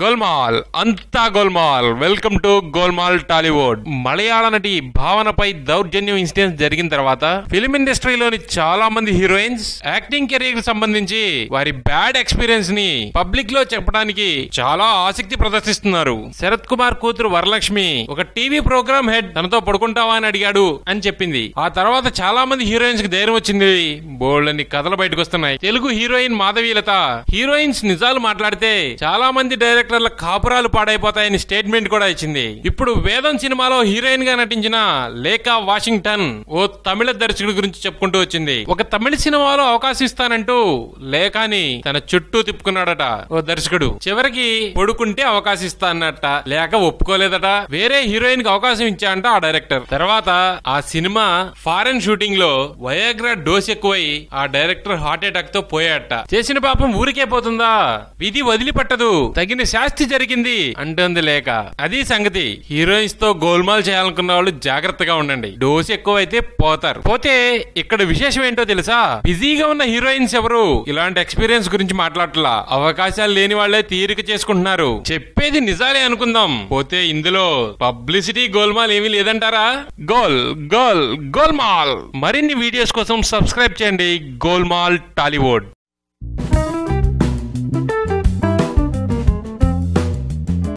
గోల్మాల్ అంతా Golmaal. Welcome to Golmaal Tollywood. మలయాళ నటి భావనపై దౌర్జన్యం ఇన్సిడెంట్ జరిగిన తర్వాత ఫిల్మ్ ఇండస్ట్రీలోని చాలా మంది హీరోయిన్స్ యాక్టింగ్ కెరీర్ కి సంబంధించి వారి బ్యాడ్ ఎక్స్పీరియన్స్ ని పబ్లిక్ లో చెప్పడానికి చాలా ఆసక్తి ప్రదర్శిస్తున్నారు. శరత్ కుమార్ కూతురు వరలక్ష్మి ఒక టీవీ ప్రోగ్రామ్ హెడ్ తనతో పడుకుంటావా అని అడిగాడు అని చెప్పింది. ఆ తర్వాత చాలా మంది హీరోయిన్స్ కి ధైర్యం వచ్చింది. బోల్డ్ అని కథలు బయటకు వస్తున్నాయి. తెలుగు హీరోయిన్ మాధవీలత హీరోయిన్స్ నిజాలు మాట్లాడితే చాలా మంది డైరెక్టర్ల కాపురాలు పాడైపోతాయని స్టేట్మెంట్ కూడా ఇచ్చింది. ఇప్పుడు వేదం సినిమాలో హీరోయిన్ గా నటించిన లేఖా వాషింగ్టన్ ఓ తమిళ దర్శకుడి గురించి చెప్పుకుంటూ వచ్చింది. ఒక తమిళ సినిమాలో అవకాశం ఇస్తానంటూ లేఖని తన చుట్టూ తిప్పుకున్నాడట ఓ దర్శకుడు. చివరికి పడుకుంటే అవకాశం ఇస్తా అన్నట్ట. లేఖ ఒప్పుకోలేదట. వేరే హీరోయిన్ కి అవకాశం ఇచ్చాడంట ఆ డైరెక్టర్. తర్వాత ఆ సినిమా ఫారెన్ షూటింగ్ లో వయాగ్రా డోస్ ఎక్కువై ఆ డైరెక్టర్ హార్ట్ అటాక్ తో పోయాడట. చేసిన పాపం ఊరికే పోతుందా, విధి వదిలిపట్టదు, తగిన శాస్తి జరిగింది అంటుంది లేఖ. అది సంగతి. హీరోయిన్స్ తో గోల్మాల్ చేయాలనుకున్న వాళ్ళు జాగ్రత్తగా ఉండండి. డోస్ ఎక్కువ అయితే పోతారు. పోతే ఇక్కడ విశేషం ఏంటో తెలుసా? బిజీగా ఉన్న హీరోయిన్స్ ఎవరు ఇలాంటి ఎక్స్పీరియన్స్ గురించి మాట్లాడట్లా. అవకాశాలు లేని వాళ్లే తీరిక చేసుకుంటున్నారు. చెప్పేది నిజాలే అనుకుందాం. పోతే ఇందులో పబ్లిసిటీ గోల్మాల్ ఏమీ లేదంటారా? గోల్మాల్. మరిన్ని వీడియోస్ కోసం సబ్స్క్రైబ్ చేయండి గోల్మాల్ టాలీవుడ్.